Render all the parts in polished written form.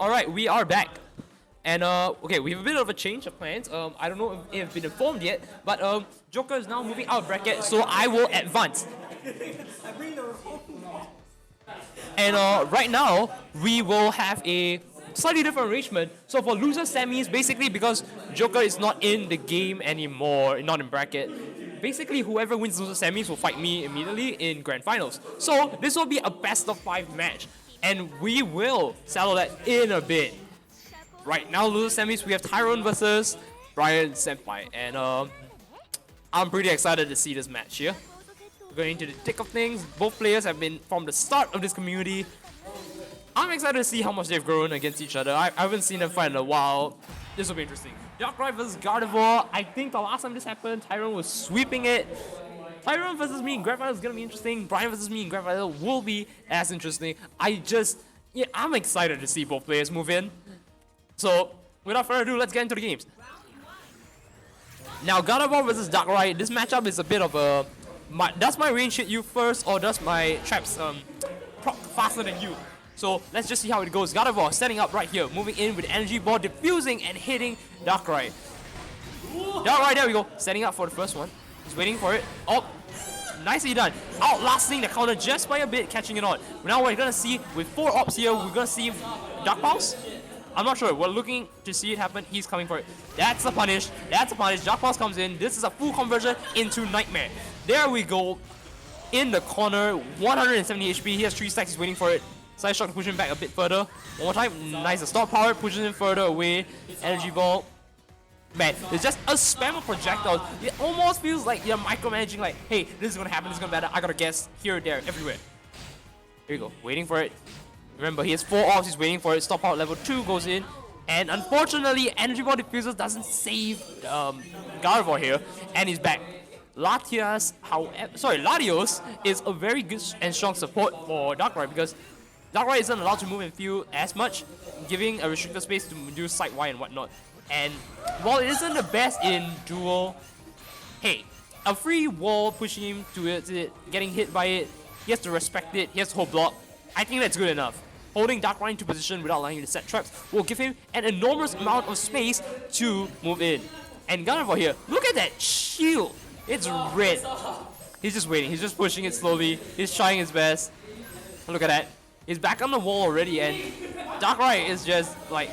Alright, we are back. And okay, we have a bit of a change of plans. I don't know if you've been informed yet, but Joker is now moving out of bracket, so I will advance. And right now, we will have a slightly different arrangement. So for loser semis, basically because Joker is not in the game anymore, not in bracket, basically whoever wins loser semis will fight me immediately in grand finals. So this will be a best of 5 match, and we will settle that in a bit. Right now, loser semis, we have Tairon versus Brian Sempai, and I'm pretty excited to see this match here. Going into the thick of things, both players have been from the start of this community. I'm excited to see how much they've grown against each other. I haven't seen them fight in a while. This will be interesting. Darkrai versus Gardevoir. I think the last time this happened, Tairon was sweeping it. Tairon versus me in grand final is gonna be interesting. Brian versus me in grand final will be as interesting. I'm excited to see both players move in. So, without further ado, let's get into the games. Now, Gardevoir versus Darkrai. This matchup is a bit of a... does my range hit you first, or does my traps proc faster than you? So, let's just see how it goes. Gardevoir setting up right here, moving in with energy ball, diffusing and hitting Darkrai. Darkrai, there we go. Setting up for the first one. He's waiting for it. Oh, nicely done. Outlasting the counter just by a bit, catching it on. Now we're gonna see, with 4 ops here, we're gonna see Dark Pulse. I'm not sure. We're looking to see it happen. He's coming for it. That's a punish. That's a punish. Dark Pulse comes in. This is a full conversion into Nightmare. There we go. In the corner. 170 HP. He has 3 stacks. He's waiting for it. Side shot to push him back a bit further. One more time. Nice. The stop power pushes him further away. Energy ball. Man, it's just a spam of projectiles. It almost feels like you're micromanaging, like, hey, this is gonna happen, this is gonna matter. I gotta guess here, there, everywhere. Here we go. Waiting for it. Remember, he has 4 offs, he's waiting for it. Stop out level 2 goes in. And unfortunately, Energy Ball Diffusers doesn't save Gardevoir here. And he's back. Latios is a very good and strong support for Darkrai because Darkrai isn't allowed to move in field as much, giving a restricted space to do side Y and whatnot. And while it isn't the best in duel, hey, a free wall pushing him towards it, getting hit by it, he has to respect it, he has to hold block. I think that's good enough. Holding Darkrai into position without allowing him to set traps will give him an enormous amount of space to move in. And Gardevoir here, look at that shield! It's red. He's just waiting, he's just pushing it slowly, he's trying his best. Look at that. He's back on the wall already, and Darkrai is just like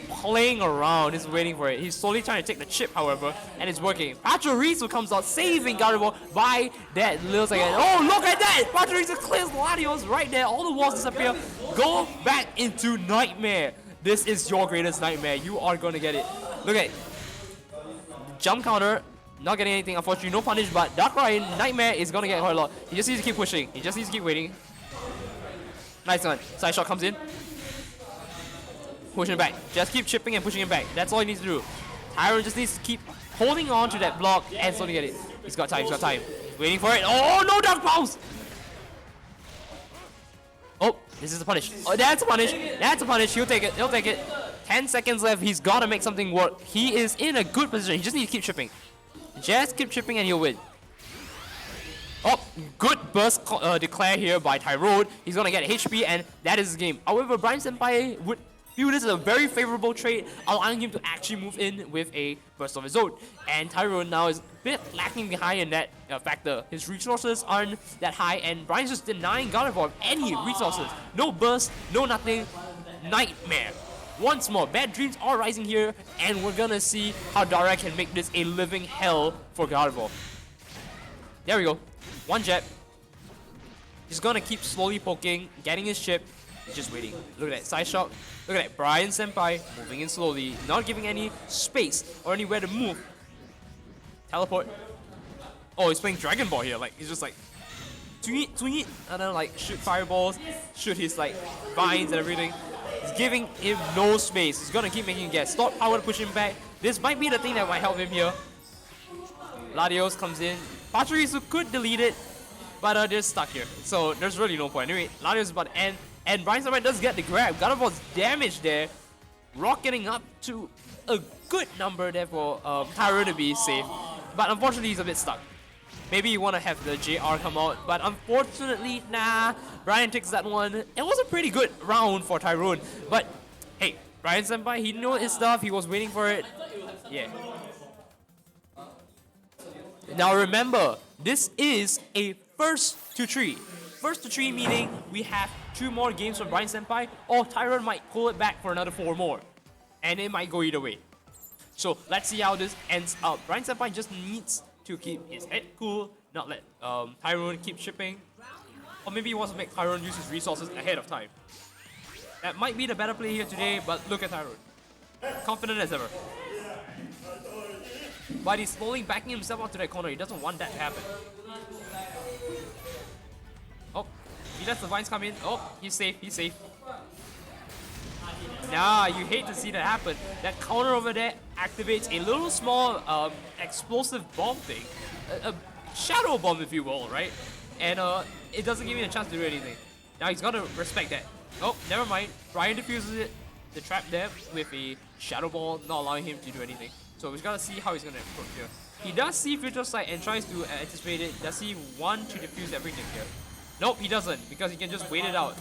playing around, he's waiting for it. He's slowly trying to take the chip, however, and it's working. Pachirisu comes out, saving Gardevoir by that little second. Oh, look at that! Pachirisu clears Latios right there. All the walls disappear. Go back into Nightmare. This is your greatest nightmare. You are going to get it. Look at it. Jump counter. Not getting anything, unfortunately. No punish, but Darkrai Nightmare is going to get hurt a lot. He just needs to keep pushing. He just needs to keep waiting. Nice one. Side shot comes in. Pushing it back. Just keep chipping and pushing it back. That's all he needs to do. Tairon just needs to keep holding on to that block and slowly get it. He's got time, he's got time. He's waiting for it. Oh, no Dark Pulse! Oh, this is a punish. Oh, that's a punish. That's a punish. He'll take it. He'll take it. 10 seconds left. He's got to make something work. He is in a good position. He just needs to keep chipping. Just keep chipping and he'll win. Oh, good burst declare here by Tairon. He's going to get HP and that is his game. However, Brian Sempai would view this as a very favorable trade, allowing him to actually move in with a burst of his own. And Tairon now is a bit lacking behind in that factor. His resources aren't that high, and Brian's just denying Gardevoir any resources. No burst, no nothing. Nightmare. Once more, bad dreams are rising here, and we're gonna see how Darkrai can make this a living hell for Gardevoir. There we go. One jab. He's gonna keep slowly poking, getting his chip. He's just waiting. Look at that side shot. Look at that. Brian Sempai moving in slowly, not giving any space or anywhere to move. Teleport. Oh, he's playing Dragon Ball here. Like, he's just like, tweet, and then like shoot fireballs, shoot his like vines and everything. He's giving him no space. He's gonna keep making guess. Stop power to push him back. This might be the thing that might help him here. Latios comes in. Pachirisu could delete it, but they're stuck here. So there's really no point. Anyway, Latios is about to end. And Brian Sempai does get the grab. Gardevoir's damage there. Rock getting up to a good number there for Tairon to be safe. But unfortunately, he's a bit stuck. Maybe you want to have the JR come out, but unfortunately, nah. Brian takes that one. It was a pretty good round for Tairon, but Hey, Brian Senpai, he knew his stuff. He was waiting for it. Yeah. Now remember, this is a first to 3. First to 3 meaning we have 2 more games from Brian Senpai, or Tairon might pull it back for another 4 more. And it might go either way. So let's see how this ends up. Brian Senpai just needs to keep his head cool, not let Tairon keep shipping. Or maybe he wants to make Tairon use his resources ahead of time. That might be the better play here today, but look at Tairon. Confident as ever. But he's slowly backing himself out to that corner. He doesn't want that to happen. Oh, he lets the vines come in. Oh, he's safe, he's safe. Nah, you hate to see that happen. That counter over there activates a little small explosive bomb thing. A shadow bomb, if you will, right? And it doesn't give me a chance to do anything. Now he's got to respect that. Oh, never mind. Brian defuses it, the trap there with a shadow ball, not allowing him to do anything. So we've got to see how he's going to approach here. He does see future sight and tries to anticipate it. Does he want to defuse everything here? Nope, he doesn't, because he can just wait it out.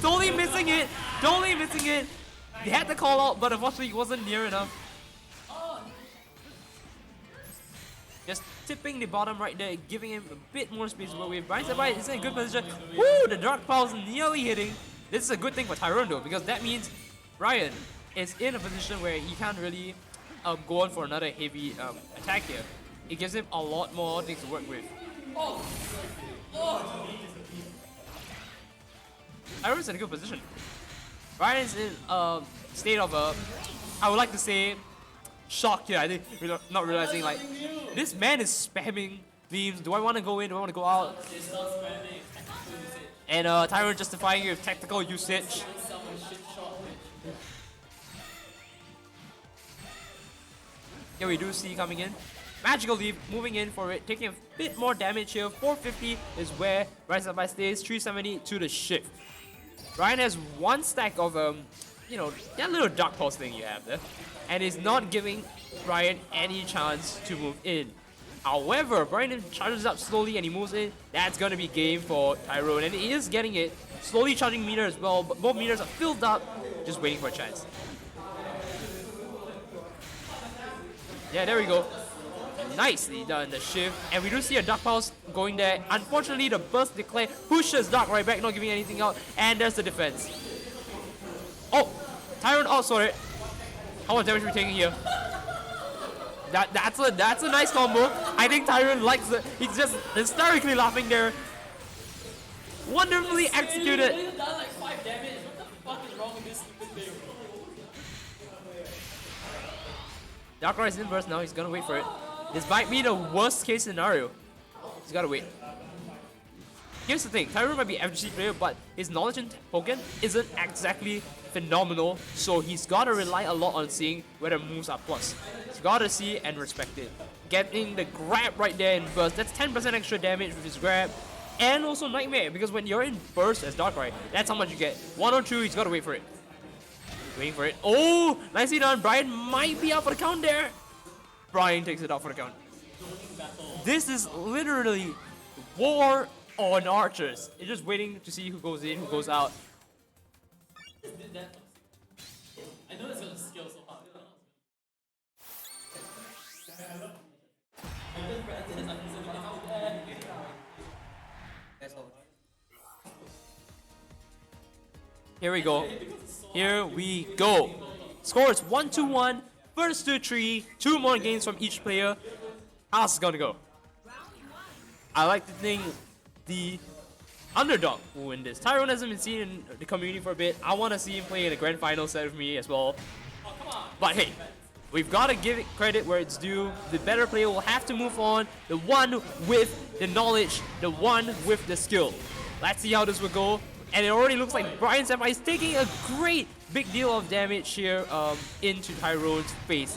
Totally missing it! Totally missing it! He had the call out, but unfortunately he wasn't near enough. Just tipping the bottom right there, giving him a bit more space to work with. Brian Senpai is in a good position. Woo! The Dark Pulse nearly hitting. This is a good thing for Tairon though, because that means Brian is in a position where he can't really go on for another heavy attack here. It gives him a lot more things to work with. Tairon's in a good position. Brian's in a state of I would like to say, shock here. I think we're not realizing like this man is spamming beams. Do I want to go in? Do I want to go out? And Tairon justifying it with tactical usage. Here we do see coming in. Magical Leap moving in for it, taking a bit more damage here. 450 is where Brian Senpai stays. 370 to the shift. Brian has 1 stack of you know, that little Dark Pulse thing you have there, and is not giving Brian any chance to move in. However, Brian charges up slowly and he moves in. That's gonna be game for Tairon, and he is getting it. Slowly charging meter as well, but both meters are filled up, just waiting for a chance. Yeah, there we go. Nicely done, the shift. And we do see a Dark Pulse going there. Unfortunately, the burst declare pushes Darkrai back, not giving anything out. And there's the defense. Oh, Tairon outsorted. How much damage are we taking here? That's a nice combo. I think Tairon likes it. He's just hysterically laughing there. Wonderfully executed. He's done like 5 damage. What the fuck is wrong with this stupid thing? Darkrai is in burst now. He's gonna wait for it. This might be the worst case scenario. He's gotta wait. Here's the thing, Tairon might be an FGC player, but his knowledge in Pokken isn't exactly phenomenal, so he's gotta rely a lot on seeing whether moves are plus. He's gotta see and respect it. Getting the grab right there in burst, that's 10% extra damage with his grab, and also Nightmare, because when you're in burst as Darkrai, that's how much you get. 1 or 2, he's gotta wait for it. Waiting for it. Oh, nicely done. Brian might be out for the count there. Brian takes it out for the count. This is literally war on archers. It's just waiting to see who goes in, who goes out. I know it's gonna skill so hard. Here we go. Here we go. Score is 1-1. First to 3. 2 more games from each player. How's it gonna go? I like to think the underdog will win this. Tairon hasn't been seen in the community for a bit. I want to see him play in a grand final set with me as well. But hey, we've got to give it credit where it's due. The better player will have to move on. The one with the knowledge, the one with the skill. Let's see how this will go. And it already looks like Brian Sempai is taking a great big deal of damage here into Tairon's face.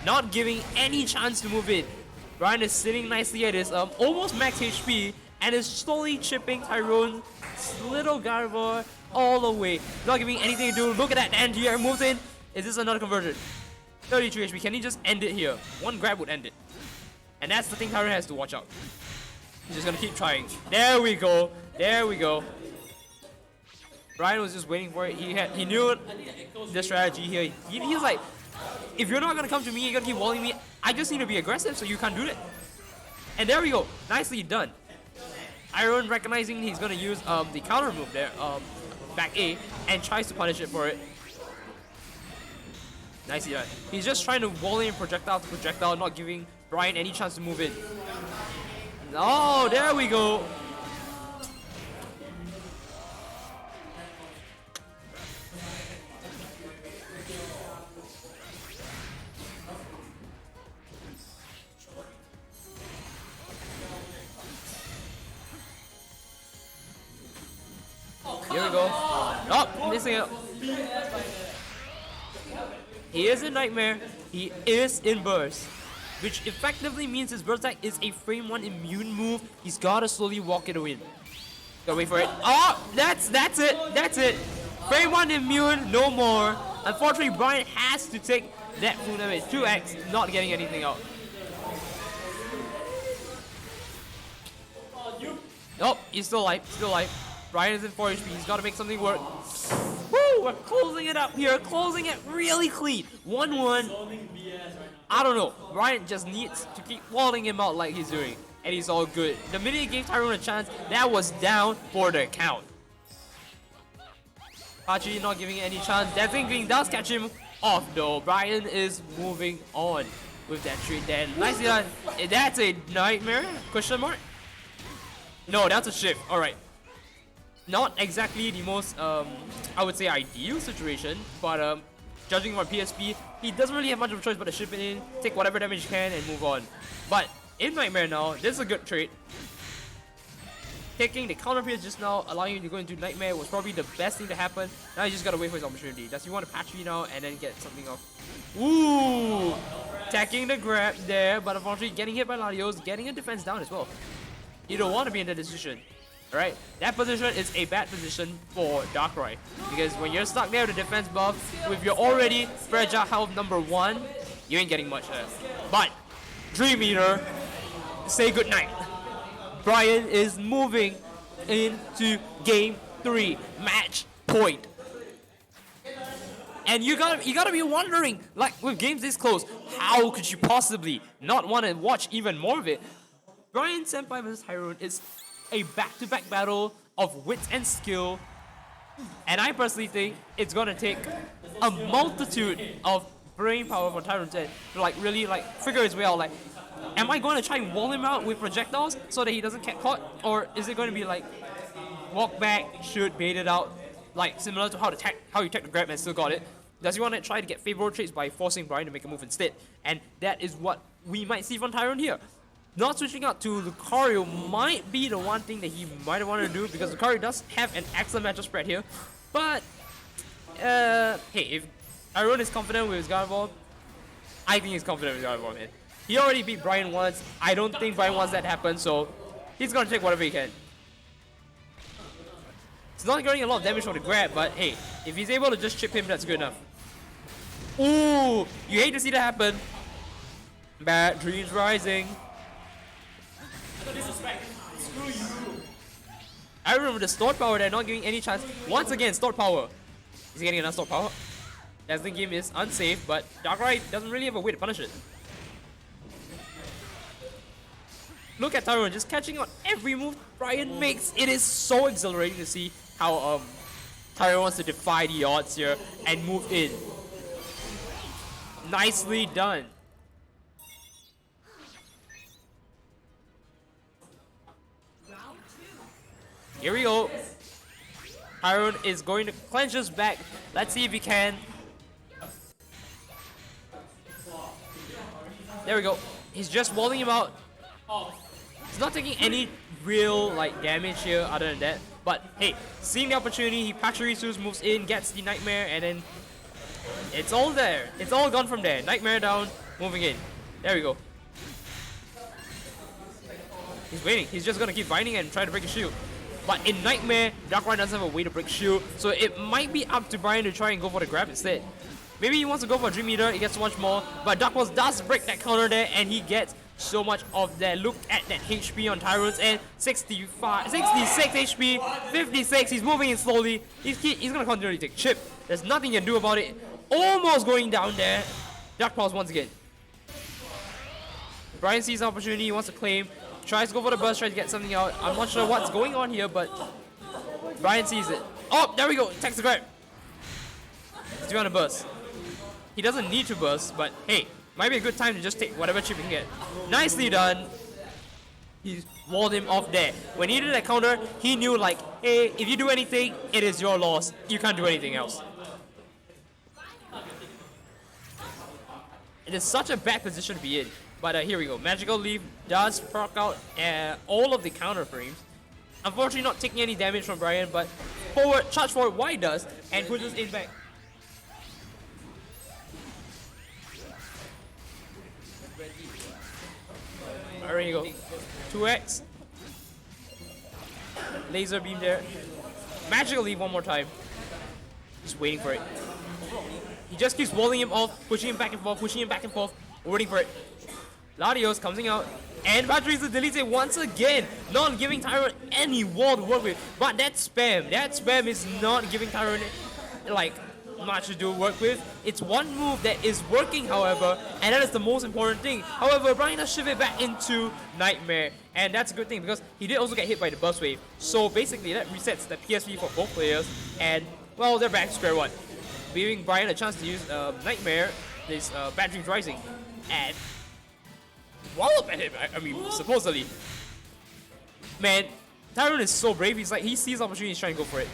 Not giving any chance to move in. Brian is sitting nicely at his almost max HP and is slowly chipping Tairon's little Gardevoir all the way. Not giving anything to do. Look at that end here. Moves in. Is this another conversion? 33 HP. Can he just end it here? One grab would end it. And that's the thing Tairon has to watch out. He's just gonna keep trying. There we go. There we go. Brian was just waiting for it. He knew the strategy here. He's like, if you're not gonna come to me, you're gonna keep walling me. I just need to be aggressive, so you can't do it. And there we go. Nicely done. Tairon recognizing he's gonna use the counter move there, back A, and tries to punish it for it. Nicely done. He's just trying to wall in projectile to projectile, not giving Brian any chance to move in. Oh, there we go. Here we go. Oh, missing it. He is in Nightmare. He is in Burst, which effectively means his Burst attack is a frame 1 immune move. He's gotta slowly walk it away. Gotta wait for it. Oh, that's it. That's it. Frame 1 immune, no more. Unfortunately, Brian has to take that full damage. 2x, not getting anything out. Oh, he's still alive. Still alive. Brian is in 4 HP. He's got to make something work. Woo! We're closing it up here. Closing it really clean. 1-1. I don't know. Brian just needs to keep walling him out like he's doing. And he's all good. The minute he gave Tairon a chance, that was down for the count. Hachi not giving it any chance. That thing does catch him off though. Brian is moving on with that trade there. Nicely done. That's a Nightmare? Question mark? No, that's a shift. Alright. Not exactly the most, I would say, ideal situation, but judging from PSP, he doesn't really have much of a choice but to ship it in, take whatever damage he can, and move on. But in Nightmare now, this is a good trade. Taking the counter period just now, allowing him to go into Nightmare was probably the best thing to happen. Now he just gotta wait for his opportunity. Does he want to patch me now and then get something off? Ooh! Attacking the grab there, but unfortunately getting hit by Latios, getting a defense down as well. You don't want to be in that position. Alright, that position is a bad position for Darkrai, because when you're stuck there with the defense buff, with your already fragile health number 1, you ain't getting much there. But, Dream Eater, say goodnight. Brian is moving into Game 3, match point. And you gotta be wondering, like with games this close, how could you possibly not want to watch even more of it? Brian Sempai vs Tairon is a back-to-back battle of wit and skill, and I personally think it's gonna take a multitude of brain power for Tairon to like really like figure his way out. Like, am I going to try and wall him out with projectiles so that he doesn't get caught, or is it going to be like walk back, shoot, bait it out, like similar to how you attack the grab and still got it? Does he want to try to get favorable trades by forcing Brian to make a move instead? And that is what we might see from Tairon here. Not switching out to Lucario might be the one thing that he might want to do, because Lucario does have an excellent matchup spread here. But, hey, if Tairon is confident with his Gardevoir, I think he's confident with Gardevoir, man. He already beat Brian once. I don't think Brian wants that to happen, so he's going to take whatever he can. It's not getting a lot of damage from the grab, but hey, if he's able to just chip him, that's good enough. Ooh, you hate to see that happen. Bad dreams rising. Screw you. I remember the stored power there, not giving any chance. Once again, stored power. Is he getting enough stored power? As the game is unsafe, but Darkrai doesn't really have a way to punish it. Look at Tairon just catching on every move Brian makes. It is so exhilarating to see how Tairon wants to defy the odds here and move in. Nicely done. Here we go. Tairon is going to clench his back. Let's see if he can. There we go. He's just walling him out. He's not taking any real like damage here other than that. But hey, seeing the opportunity, he Pachirisus moves in, gets the Nightmare, and then it's all there. It's all gone from there. Nightmare down, moving in. There we go. He's waiting. He's just gonna keep binding and try to break his shield. But in Nightmare, Darkrai doesn't have a way to break shield, so it might be up to Brian to try and go for the grab instead. Maybe he wants to go for Dream Eater, he gets so much more, but Darkrai does break that counter there, and he gets so much of that. Look at that HP on Tyron's end. 65, 66 HP, 56. He's moving in slowly. He's gonna continue to take chip. There's nothing you can do about it. Almost going down there. Dark Pulse once again. Brian sees an opportunity, he wants to claim. Tries to go for the burst, tries to get something out. I'm not sure what's going on here, but Brian sees it. Oh, there we go. Text the grab. He's doing a burst. He doesn't need to burst, but hey, might be a good time to just take whatever chip he can get. Nicely done. He walled him off there. When he did that counter, he knew like, hey, if you do anything, it is your loss. You can't do anything else. It is such a bad position to be in. But here we go. Magical Leaf does proc out all of the counter frames. Unfortunately, not taking any damage from Brian, but forward, charge forward, Y does, and pushes in back. There you go. 2x. Laser beam there. Magical Leaf one more time. Just waiting for it. He just keeps walling him off, pushing him back and forth, pushing him back and forth, waiting for it. Latios coming out, and Patrice deletes it once again, not giving Tairon any wall to work with. But that spam is not giving Tairon like much to do work with. It's one move that is working, however, and that is the most important thing. However, Brian does shift it back into Nightmare, and that's a good thing because he did also get hit by the burst wave. So basically, that resets the PSV for both players, and well, they're back to square one, giving Brian a chance to use Nightmare, this Bad Dreams Rising, and wallop at him. I mean, supposedly. Man, Tairon is so brave. He's like, he sees opportunity, he's trying to go for it.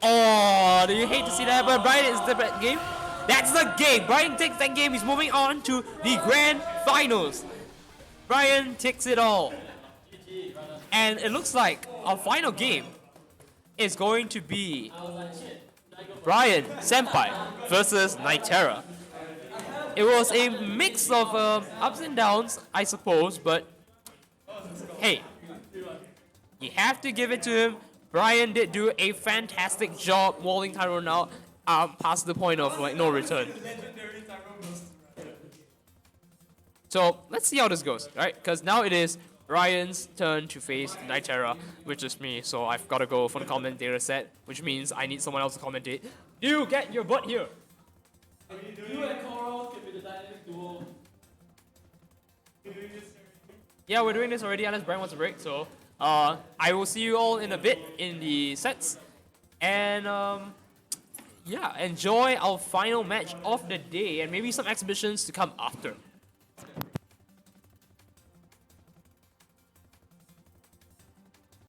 Oh, do you hate to see that? But Brian is the game. That's the game. Brian takes that game. He's moving on to the grand finals. Brian takes it all. And it looks like our final game is going to be Brian Sempai versus Nightera. It was a mix of ups and downs, I suppose, but hey, you have to give it to him. Brian did do a fantastic job walling Tairon out past the point of like no return. So let's see how this goes, right? Because now it is Brian's turn to face Nightera, which is me. So I've got to go for the commentator set, which means I need someone else to commentate. You get your butt here. You and Coral can be the dynamic duo. Yeah, we're doing this already unless Brian wants a break. So I will see you all in a bit in the sets. And yeah, enjoy our final match of the day and maybe some exhibitions to come after.